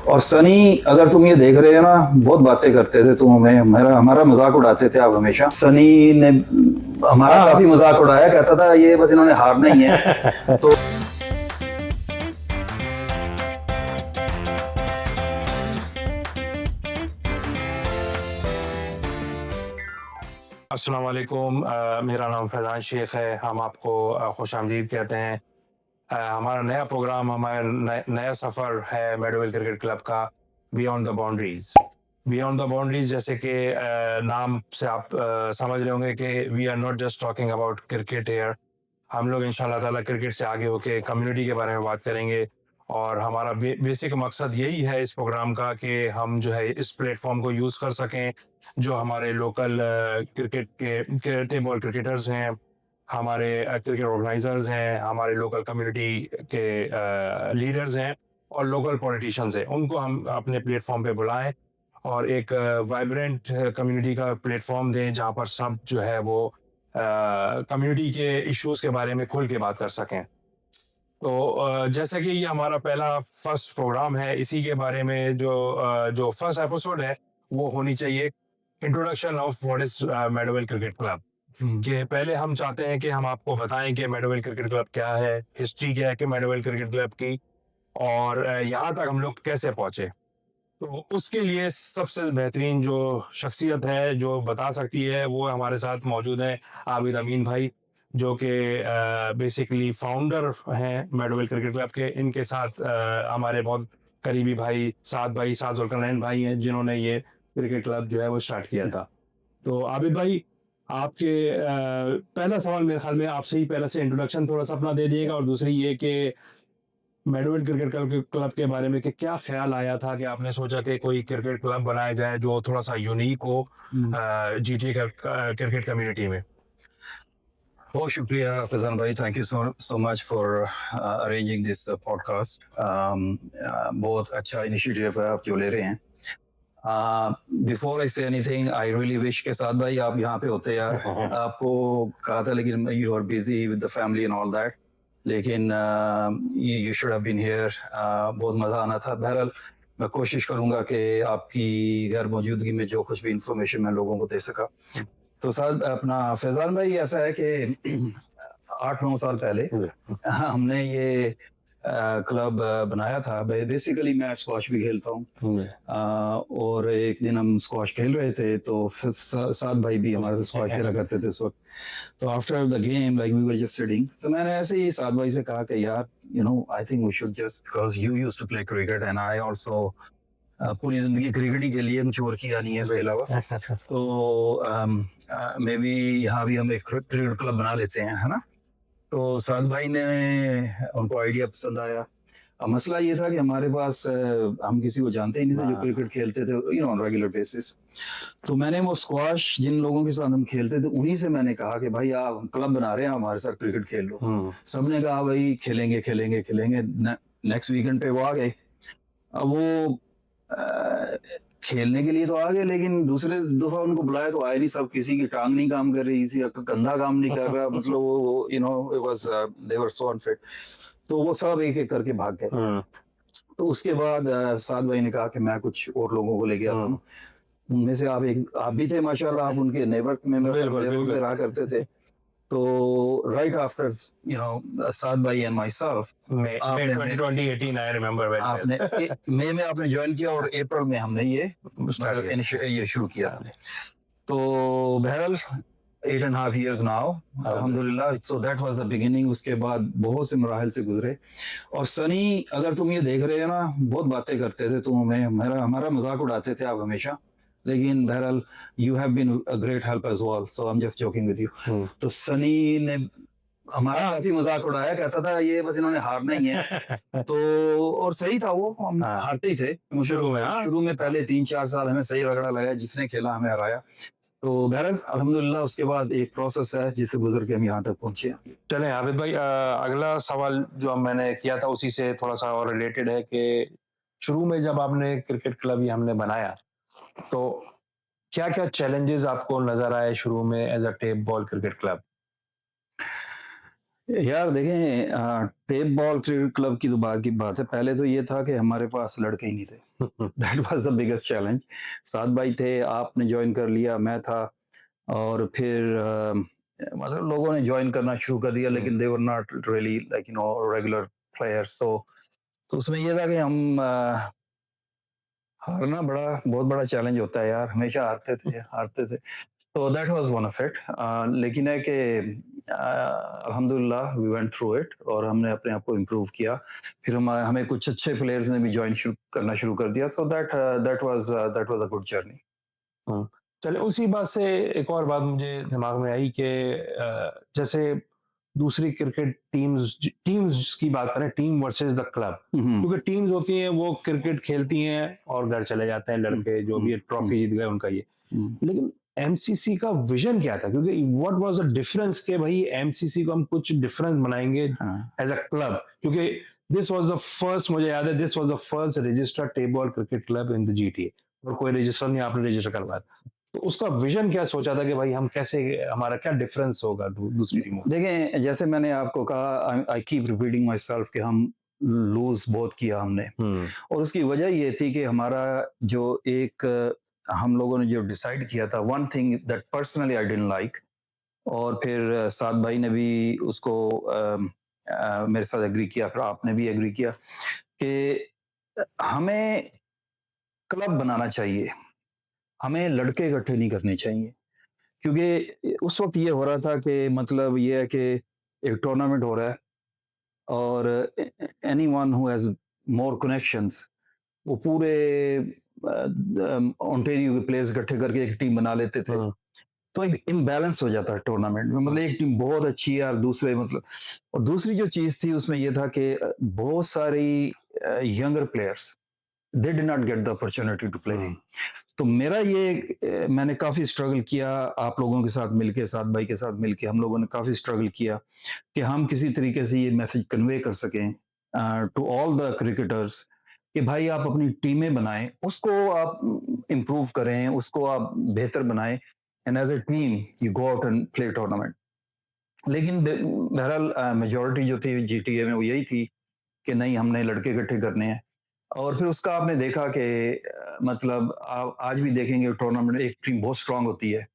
और सनी, अगर तुम ये देख रहे हो ना, बहुत बातें करते थे तुम, हमें हमारा हमारा मजाक उड़ाते थे आप हमेशा। सनी ने हमारा हाँ काफी मजाक उड़ाया, कहता था ये बस इन्होंने हारना ही है। तो अस्सलाम वालेकुम। मेरा नाम फैज़ान शेख है। हम आपको खुशामदीद कहते हैं। हमारा नया प्रोग्राम, हमारा नया सफ़र है मेडोवेल क्रिकेट क्लब का, beyond the boundaries. Beyond the boundaries, जैसे कि नाम से आप समझ रहे होंगे कि we are not just talking about cricket here. हम लोग इंशाल्लाह ताला क्रिकेट से आगे होके कम्युनिटी के बारे में बात करेंगे। और हमारा बेसिक मकसद यही है इस प्रोग्राम का कि हम जो है इस प्लेटफॉर्म को यूज़ कर सकें। जो हमारे लोकल क्रिकेट के टेबल और क्रिकेटर्स हैं, हमारे क्रिकेट ऑर्गेनाइजर्स हैं, हमारे लोकल कम्युनिटी के लीडर्स हैं और लोकल पॉलिटिशियंस हैं, उनको हम अपने प्लेटफॉर्म पे बुलाएं और एक वाइब्रेंट कम्युनिटी का प्लेटफॉर्म दें जहां पर सब जो है वो कम्युनिटी के इश्यूज के बारे में खुल के बात कर सकें। तो जैसा कि ये हमारा पहला फर्स्ट प्रोग्राम है, इसी के बारे में जो फर्स्ट एपिसोड है वो होनी चाहिए introduction of what is Medowell cricket club. कि पहले हम चाहते हैं कि हम आपको बताएं कि मेडोवेल क्रिकेट क्लब क्या है, हिस्ट्री क्या है कि मेडोवेल क्रिकेट क्लब की, और यहाँ तक हम लोग कैसे पहुंचे। तो उसके लिए सबसे बेहतरीन जो शख्सियत है जो बता सकती है वो हमारे साथ मौजूद है, आबिद अमीन भाई, जो कि बेसिकली फाउंडर हैं मेडोवेल क्रिकेट क्लब के। इनके साथ हमारे बहुत करीबी भाई साद जुल्करनैन भाई हैं, जिन्होंने ये क्रिकेट क्लब जो है वो स्टार्ट किया था। तो आबिद भाई, आपके पहला सवाल मेरे ख्याल में आपसे ही पहले से इंट्रोडक्शन थोड़ा सा अपना दे दिएगा, और दूसरी ये कि मेडोवेल क्रिकेट क्लब के बारे में कि क्या ख्याल आया था कि आपने सोचा कि कोई क्रिकेट क्लब बनाया जाए जो थोड़ा सा यूनिक हो जीटी क्रिकेट कम्युनिटी में। बहुत शुक्रिया फैजान भाई, thank you so so much for arranging this podcast. बहुत अच्छा इनिशिएटिव है आप जो ले रहे हैं। Before I say anything, I really wish के साथ भाई आप यहाँ पे होते यार। आपको कहा था लेकिन you are busy with the family and all that, लेकिन you should have been here. बहुत मज़ा आना था। बहरहाल मैं कोशिश करूंगा कि आपकी गैर मौजूदगी में जो कुछ भी इंफॉर्मेशन मैं लोगों को दे सका। तो साथ अपना फैजान भाई, ऐसा है कि 8-9 साल पहले हमने ये क्लब बनाया था। बेसिकली मैं स्क्वॉश भी खेलता हूँ, और एक दिन हम स्क्वॉश खेल रहे थे तो साथ भाई भी हमारे से स्क्वॉश खेला करते थे उस वक्त। तो after the game like we were just sitting, तो मैंने ऐसे ही साथ भाई से कहा कि यार, you know, I think we should just, because you used to play cricket and I also पूरी जिंदगी क्रिकेट ही खेली है, कुछ और किया नहीं है इसके अलावा। तो मे बी यहाँ भी हम एक क्रिकेट क्लब बना लेते हैं, है ना। तो साद भाई ने, उनको आइडिया पसंद आया। अब मसला ये था कि हमारे पास हम किसी को जानते ही नहीं थे जो क्रिकेट खेलते थे, you know, on regular basis. तो मैंने वो स्क्वाश जिन लोगों के साथ हम खेलते थे उन्हीं से मैंने कहा कि भाई आप क्लब बना रहे हैं, हमारे साथ क्रिकेट खेल लो। सबने कहा भाई खेलेंगे खेलेंगे खेलेंगे। नेक्स्ट वीकेंड पे वो आ गए। अब वो खेलने के लिए तो आ गए, लेकिन दूसरे दफा उनको बुलाया तो आए नहीं। सब, किसी की टांग नहीं काम कर रही, किसी का कंधा काम नहीं कर रहा, मतलब वो, you know, it was, they were so unfit. तो वो सब एक एक करके भाग गए। तो उसके बाद साद भाई ने कहा कि मैं कुछ और लोगों को लेके आता हूँ। उनमें से आप भी थे माशाल्लाह, आप उनके नेबर में रहा करते थे। तो राइट आफ्टर, यू नो, साद भाई एंड माई सेल्फ, आपने 2018 आई रिमेम्बर वेरी आपने वेल। मई में आपने ज्वाइन किया और अप्रैल में हमने ये ये शुरू किया था। तो बहरहाल 8.5 years नाउ, अल्हम्दुलिल्लाह। तो दैट वाज द बिगिनिंग। उसके बाद बहुत से मराहल से गुजरे। और सनी, अगर तुम ये देख रहे हो ना, बहुत बातें करते थे तुम, हमें हमारा हमारा मजाक उड़ाते थे आप हमेशा। लेकिन बहरहाल you have been a great help as well, so I am just joking with you. तो सनी ने हमारा काफी मजाक उड़ाया, कहता था ये बस इन्होंने हारना ही है। तो और सही था, वो हम हारते ही थे शुरू में पहले 3-4 साल हमें सही रगड़ा लगा, जिसने खेला हमें हराया। तो बहरहाल अल्हम्दुलिल्लाह उसके बाद एक प्रोसेस है जिससे गुजर के हम यहाँ तक पहुंचे हैं। चलें आबिद भाई, अगला सवाल जो मैंने किया था उसी से थोड़ा सा और रिलेटेड है कि शुरू में जब आपने क्रिकेट क्लब ये हमने बनाया, तो क्या क्या चैलेंजेस आपको नजर आए शुरू में as a tape ball cricket club. यार देखें, टेप बॉल क्रिकेट क्लब की तो बात है। पहले तो ये था कि हमारे पास लड़के ही नहीं थे। That was the biggest challenge. 7 भाई थे, आपने जॉइन कर लिया, मैं था, और फिर मतलब लोगों ने जॉइन करना शुरू कर दिया, लेकिन they were not really like regular players. तो उसमें ये था कि हम हारना बहुत बड़ा चैलेंज होता है यार, हमेशा हारते थे। तो that was one of it. लेकिन है कि अल्हम्दुलिल्लाह वी वेंट थ्रू इट, और हमने अपने आप को इम्प्रूव किया। फिर हमें कुछ अच्छे प्लेयर्स ने भी ज्वाइन करना शुरू कर दिया। So that was a good journey. हाँ, चलिए उसी बात से एक और बात मुझे दिमाग में आई कि जैसे दूसरी क्रिकेट टीम्स की बात करें, टीम वर्सेस द क्लब, क्योंकि टीम्स होती हैं वो क्रिकेट खेलती हैं और घर चले जाते हैं लड़के जो भी ट्रॉफी जीत गए उनका ये। लेकिन एमसीसी का विजन क्या था? क्योंकि व्हाट वाज द डिफरेंस के भाई एमसीसी को हम कुछ डिफरेंस बनाएंगे एज अ क्लब, क्योंकि दिस वाज द फर्स्ट, मुझे याद है, this was the first registered table cricket club in the GTA, और कोई रजिस्टर नहीं आपने रजिस्टर करवाया। तो उसका विजन क्या सोचा था कि भाई हम कैसे, हमारा क्या डिफरेंस होगा दूसरी टीमों से? देखें, जैसे मैंने आपको कहा, I keep repeating my self कि हम लूज बहुत किया हमने। और उसकी वजह ये थी कि हमारा जो एक हम लोगों ने जो डिसाइड किया था, one thing that personally I didn't like, और फिर साद भाई ने भी उसको मेरे साथ एग्री किया, फिर आपने भी एग्री किया कि हमें क्लब बनाना चाहिए, हमें लड़के इकट्ठे नहीं करने चाहिए। क्योंकि उस वक्त ये हो रहा था कि मतलब ये है कि एक टूर्नामेंट हो रहा है, और any one who has more connections वो पूरे ओंटेरियो के प्लेयर्स इकट्ठे करके एक टीम बना लेते थे। तो एक इम्बैलेंस हो जाता है टूर्नामेंट में, मतलब एक टीम बहुत अच्छी है और दूसरे मतलब। और दूसरी जो चीज थी उसमें ये था कि बहुत सारी younger players, they did not get the opportunity to play. तो मेरा ये मैंने काफी स्ट्रगल किया आप लोगों के साथ मिलके, साद भाई के साथ मिलके हम लोगों ने काफी स्ट्रगल किया कि हम किसी तरीके से ये मैसेज कन्वे कर सकें टू ऑल द क्रिकेटर्स कि भाई आप अपनी टीमें बनाएं, उसको आप इम्प्रूव करें, उसको आप बेहतर बनाएं, and as a team you go out and play tournament. लेकिन बहरहाल मेजोरिटी जो थी जीटीए में वो यही थी कि नहीं, हमने लड़के इकट्ठे करने हैं। और फिर उसका आपने देखा कि मतलब आप आज भी देखेंगे टूर्नामेंट एक टीम बहुत स्ट्रांग होती है,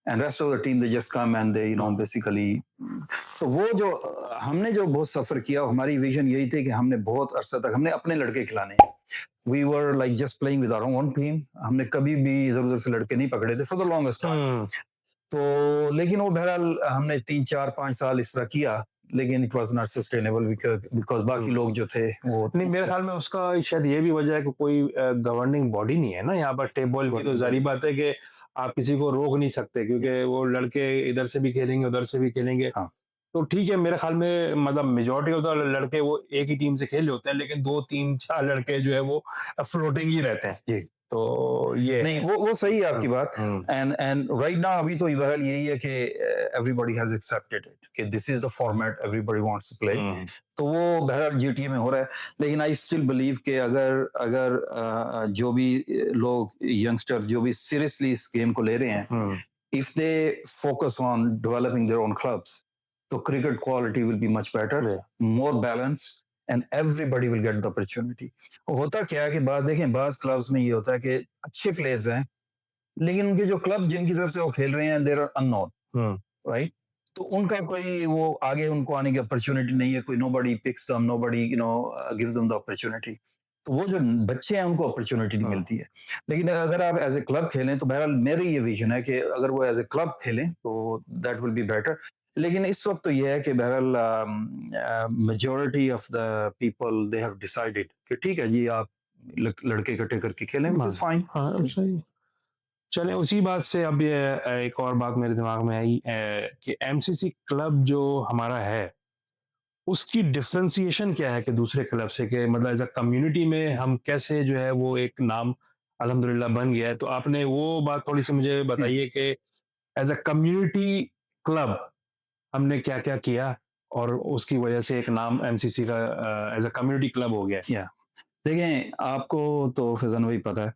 and rest of the team they just come and they basically. तो वो जो हमने जो बहुत सफर किया, हमारी विजन यही थी कि हमने बहुत अरसा तक हमने अपने लड़के खिलाने हैं। We were like just playing with our own team, हमने कभी भी इधर उधर से लड़के नहीं पकड़े थे फॉर द लॉन्गेस्ट टाइम। तो लेकिन वो बहरहाल हमने 3 4 5 साल इस तरह किया, लेकिन it was not sustainable because बाकी लोग जो थे वो नहीं, मेरे ख्याल में उसका शायद ये भी वजह है कि कोई गवर्निंग बॉडी नहीं है ना यहाँ पर टेबल की, तो जारी बात है कि आप किसी को रोक नहीं सकते, क्योंकि वो लड़के इधर से भी खेलेंगे उधर से भी खेलेंगे। हाँ तो ठीक है, मेरे ख्याल में मतलब मेजोरिटी ऑफ द लड़के वो एक ही टीम से खेल रहे होते हैं, लेकिन 2 3 4 लड़के जो है वो फ्लोटिंग ही रहते हैं। जी। तो ये नहीं, है। वो सही है आपकी बात। हम्म। एंड राइट नाउ अभी तो बहरहाल यही है कि एवरीबॉडी हैज एक्सेप्टेड इट कि this is the format everybody wants to play. तो वो बहरहाल जीटीए में हो रहा है। लेकिन आई स्टिल बिलीव कि अगर अगर जो भी लोग यंगस्टर जो भी सीरियसली इस गेम को ले रहे हैं, if they focus on developing their own clubs, तो cricket quality will be much better, more balanced, and everybody will get the opportunity. होता क्या है कि देखें बाज क्लब्स में ये होता है कि अच्छे प्लेयर्स हैं, लेकिन उनके जो क्लब्स जिनकी तरफ से वो खेल रहे हैं देर आर अननोन, राइट? तो उनका कोई वो आगे उनको आने की अपॉर्चुनिटी नहीं है, कोई nobody picks them, nobody gives them the opportunity. तो वो जो बच्चे हैं उनको अपॉर्चुनिटी नहीं मिलती है। लेकिन अगर आप एज ए क्लब खेलें तो बहरहाल मेरी ये विजन है कि अगर वो एज ए क्लब खेलें तो दैट विल बी बेटर। लेकिन इस वक्त तो ये है कि बहरहाल majority of the people they have decided कि ठीक है जी, आप लड़के इकट्ठे करके खेलें, विच इज फाइन। हाँ, सही। चलें उसी बात से अब ये एक और बात मेरे दिमाग में आई कि एमसीसी क्लब जो हमारा है, उसकी डिफरेंशिएशन क्या है कि दूसरे क्लब से, कि मतलब एज अ कम्युनिटी में हम कैसे जो है वो एक नाम अल्हम्दुलिल्लाह बन गया है। तो आपने वो बात थोड़ी सी मुझे बताइए कि एज अ कम्युनिटी क्लब हमने क्या-क्या किया और उसकी वजह से एक नाम एमसीसी का एज अ कम्युनिटी क्लब हो गया है। या देखें, आपको तो फैजान भाई पता है,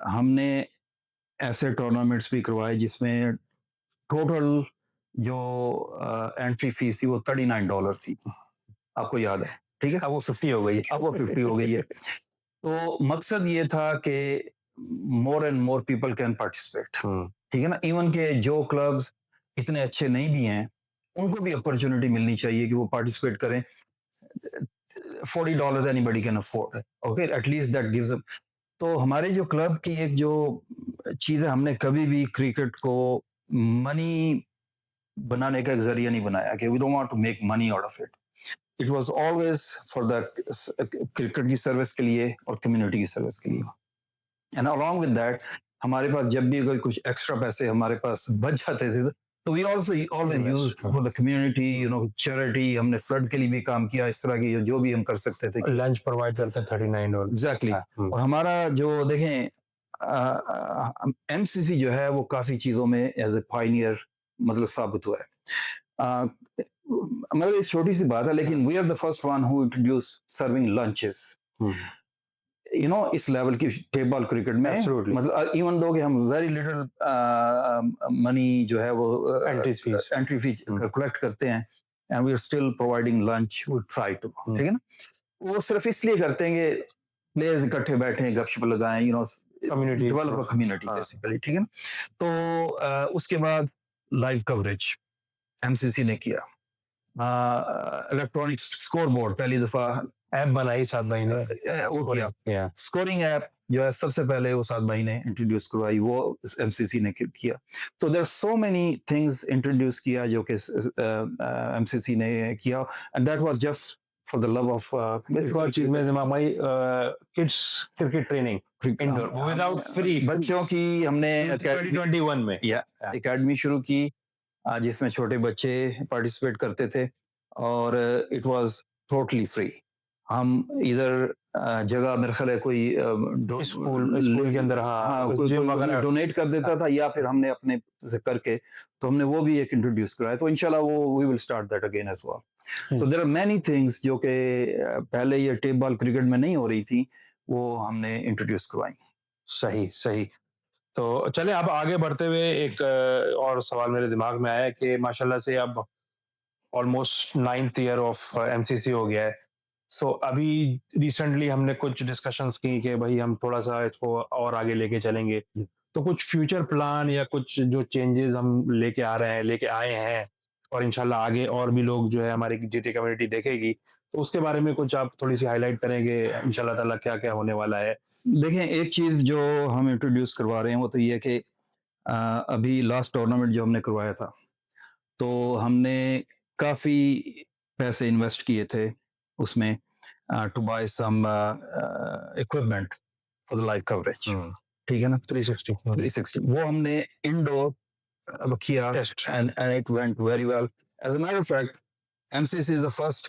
हमने ऐसे टूर्नामेंट्स भी करवाए जिसमें टोटल जो एंट्री फीस थी वो $39 थी, आपको याद है, ठीक है? अब वो 50 हो गई है। अब वो 50 हो गई है। तो मकसद ये था कि more and more people can participate, ठीक है ना? इवन के जो क्लब्स इतने अच्छे नहीं भी हैं, उनको भी अपॉर्चुनिटी मिलनी चाहिए कि वो पार्टिसिपेट करें। $40 anybody can afford, okay, at least that gives तो हमारे जो क्लब की एक जो चीज है, हमने कभी भी क्रिकेट को मनी बनाने का एक जरिया नहीं बनाया कि we don't want to make money out of it. It was always for the cricket की सर्विस के लिए और कम्युनिटी की सर्विस के लिए। एंड अलॉन्ग विद दैट हमारे पास जब भी अगर कुछ एक्स्ट्रा पैसे हमारे पास बच जाते थे तो we also always use for the community, you know, charity. हमने फ्लड के लिए भी काम किया, इस तरह की जो भी हम कर सकते थे। लंच प्रोवाइड करते हैं $39। एग्जैक्टली। और हमारा जो देखें एमसीसी जो है वो काफी चीजों में एज ए पायनियर मतलब साबित हुआ है। मतलब एक छोटी सी बात है, लेकिन we are the first one who introduce serving lunches, you know, इस लेवल की टेबल क्रिकेट में। Absolutely. मतलब इवन दो कि हम वेरी लिटिल मनी जो है वो एंट्री फी कलेक्ट करते हैं, and we are still providing lunch, we try to, ठीक है ना? वो सिर्फ इसलिए करते हैं कि प्लेयर्स इकट्ठे बैठे गपशप लगाएं, you know, develop a community basically, ठीक है ना? तो उसके बाद लाइव कवरेज एमसीसी ने किया, इलेक्ट्रॉनिक स्कोर बोर्ड पहली दफा ऐप बनाई 7 महीने वो किया, स्कोरिंग ऐप जो है सबसे पहले वो 7 महीने इंट्रोड्यूस करवाई, वो एमसीसी ने किया। तो there so many things introduce किया जो कि एमसीसी ने किया, and that was just for the love of एक और चीज में दिमाग में kids cricket training indoor without free बच्चों की हमने 2021 में एकेडमी शुरू की, जिसमें छोटे बच्चे पार्टिसिपेट करते थे, और इट वाज टोटली फ्री। हम इधर जगह मेरे ख्याल है कोई स्कूल के अंदर कोई डोनेट कर देता था, या फिर हमने अपने से करके, तो हमने वो भी एक इंट्रोड्यूस कराया। तो इंशाल्लाह वो we will start that again as well. So there are many things जो कि पहले ये टेप बॉल क्रिकेट में नहीं हो रही थी, वो हमने इंट्रोड्यूस करवाई। सही सही। तो चले अब आगे बढ़ते हुए एक और सवाल मेरे दिमाग में आया कि माशाल्लाह से अब almost 9th year of MCC हो गया है। सो अभी रिसेंटली हमने कुछ डिस्कशंस की कि भाई हम थोड़ा सा इसको और आगे लेके चलेंगे, तो कुछ फ्यूचर प्लान या कुछ जो चेंजेस हम लेके आ रहे हैं, लेके आए हैं, और इंशाल्लाह आगे और भी लोग जो है हमारी जीटी कम्युनिटी देखेगी, तो उसके बारे में कुछ आप थोड़ी सी हाईलाइट करेंगे इंशाल्लाह ताला क्या क्या होने वाला है? देखें, एक चीज जो हम इंट्रोड्यूस करवा रहे हैं वो तो ये है कि अभी लास्ट टूर्नामेंट जो हमने करवाया था, तो हमने काफी पैसे इन्वेस्ट किए थे उसमें, to buy some equipment for the live coverage, ठीक है ना? 360 वो हमने इंडोर किया, and it went very well. As a matter of fact, MCC is the first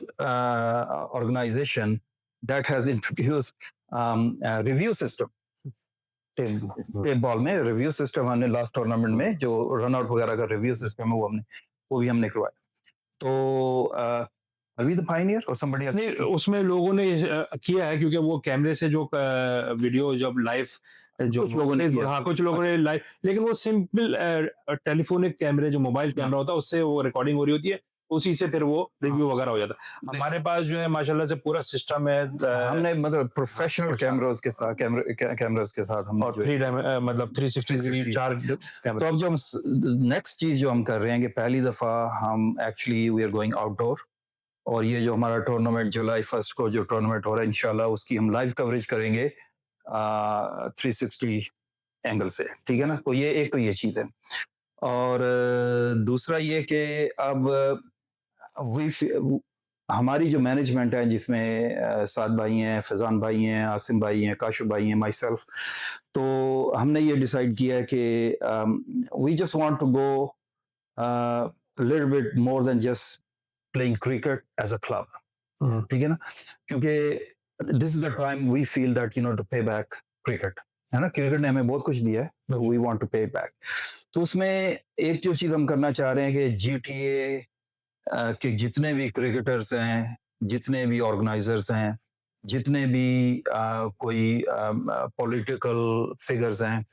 organization that has introduced review system. Tape ball में review system हमने last tournament में जो रन आउट वगैरह का रिव्यू सिस्टम है वो भी हमने करवाया। तो are we the pioneer or somebody else? नहीं, उसमें लोगों ने किया है क्योंकि वो कैमरे से जो वीडियो जब लाइव जो कुछ लोगों ने किया, हाँ कुछ लोगों ने लाइव, लेकिन वो सिंपल टेलीफोनिक कैमरे जो मोबाइल कैमरा होता है उससे वो रिकॉर्डिंग हो रही होती है, उसी से फिर वो रिव्यू वगैरह हो जाता है। हमारे पास जो है माशाल्लाह से पूरा सिस्टम है, हमने मतलब प्रोफेशनल कैमरास के साथ कैमरास के साथ हमने और मतलब 360 डिग्री 4 कैमरा। तो अब जो हम नेक्स्ट चीज जो हम कर रहे हैं कि पहली दफा हम actually we are going outdoor, और ये जो हमारा टूर्नामेंट जुलाई 1 को जो टूर्नामेंट हो रहा है इंशाल्लाह उसकी हम लाइव कवरेज करेंगे 360 एंगल से, ठीक है ना? तो ये एक तो ये चीज है, और दूसरा ये कि अब हमारी जो मैनेजमेंट है जिसमें साद भाई हैं, फैजान भाई हैं, आसिम भाई हैं, काशिफ भाई हैं, माई सेल्फ, तो हमने ये डिसाइड किया है कि we just want to go little bit more than just playing cricket as a club, ठीक है ना? क्योंकि this is the time we feel that you know to pay back cricket, है ना? क्रिकेट ने हमें बहुत कुछ दिया है, we want to pay back. तो उसमें एक जो चीज हम करना चाह रहे हैं कि जीटीए के जितने भी क्रिकेटर्स हैं, जितने भी ऑर्गेनाइजर्स हैं, जितने भी कोई पॉलिटिकल फिगर्स हैं,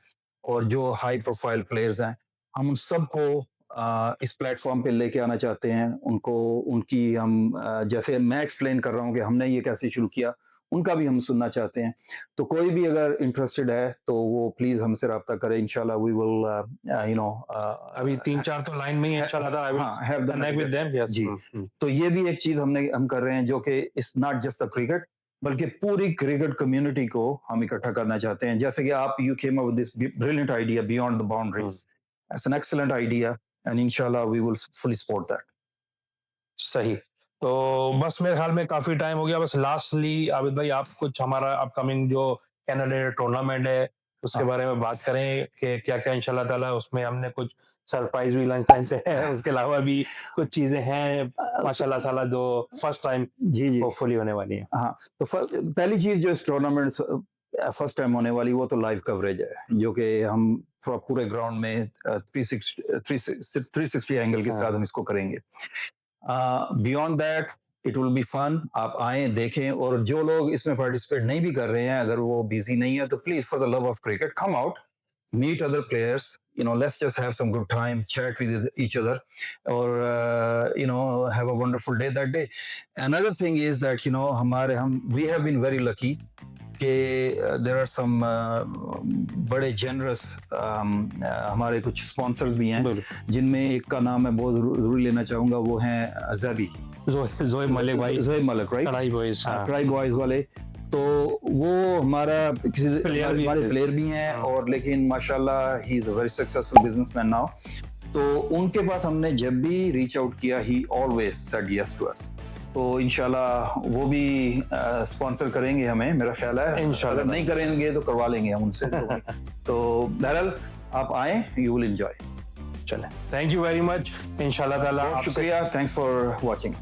और जो हाई प्रोफाइल प्लेयर्स हैं, हम उन सबको इस प्लेटफॉर्म पे लेके आना चाहते हैं उनको, उनकी हम जैसे मैं एक्सप्लेन कर रहा हूँ कि हमने ये कैसे शुरू किया, उनका भी हम सुनना चाहते हैं। तो कोई भी अगर इंटरेस्टेड है तो वो प्लीज हमसे रब्ता करें, इंशाल्लाह वी विल अभी 3-4 तो लाइन में ही है, इंशाल्लाह आई विल हाँ have the connect with them. Yes. जी। तो ये भी एक चीज हम कर रहे हैं जो कि it's not just the cricket, बल्कि पूरी क्रिकेट कम्युनिटी को हम इकट्ठा करना चाहते हैं। जैसे कि आप you came up with this brilliant idea beyond the boundaries, it's an excellent idea and इंशाल्लाह we will fully support that. सही। तो बस मेरे ख्याल में काफी टाइम हो गया। बस लास्टली आबिद भाई, आप कुछ हमारा अपकमिंग जो कैंडिडेट टूर्नामेंट है उसके बारे में बात करें कि क्या क्या इंशाल्लाह ताला उसमें हमने कुछ सरप्राइज भी लंच टाइम पे है, उसके अलावा भी कुछ चीजें हैं माशाल्लाह ताला जो फर्स्ट टाइम जी जी होपफुली होने वाली हैं। हाँ, तो पहली चीज जो इस टूर्नामेंट फर्स्ट टाइम होने वाली वो तो लाइव कवरेज है, जो कि हम पूरे ग्राउंड में 360 एंगल के साथ हम इसको करेंगे। Beyond that it will be fun. आप आए देखें, और जो लोग इसमें पार्टिसिपेट नहीं भी कर रहे हैं, अगर वो बिजी नहीं है तो please for the love of cricket come out, meet other players, let's just have some good time, chat with each other, or have a wonderful day that day. Another thing is that we have been very lucky कि there are some बड़े generous हमारे कुछ sponsors भी हैं, जिनमें एक का नाम मैं बहुत जरूर लेना चाहूंगा, वो हैं ज़ैबी, ज़ोहेब मलिक भाई, ज़ोहेब मलिक, राइट, कढ़ाई बॉयज, कढ़ाई बॉयज वाले। तो वो हमारा हमारे प्लेयर भी हैं, और लेकिन माशाल्लाह he is a very successful businessman now. तो उनके पास हमने जब भी रीच आउट किया, he always said yes to us. तो इंशाल्लाह वो भी स्पॉन्सर करेंगे हमें, मेरा ख्याल है। अगर नहीं करेंगे तो करवा लेंगे हम उनसे। तो बहरहाल आप आए, यू विल एंजॉय। चलें, थैंक यू वेरी मच। इंशाल्लाह ताला, शुक्रिया, थैंक्स फॉर वॉचिंग।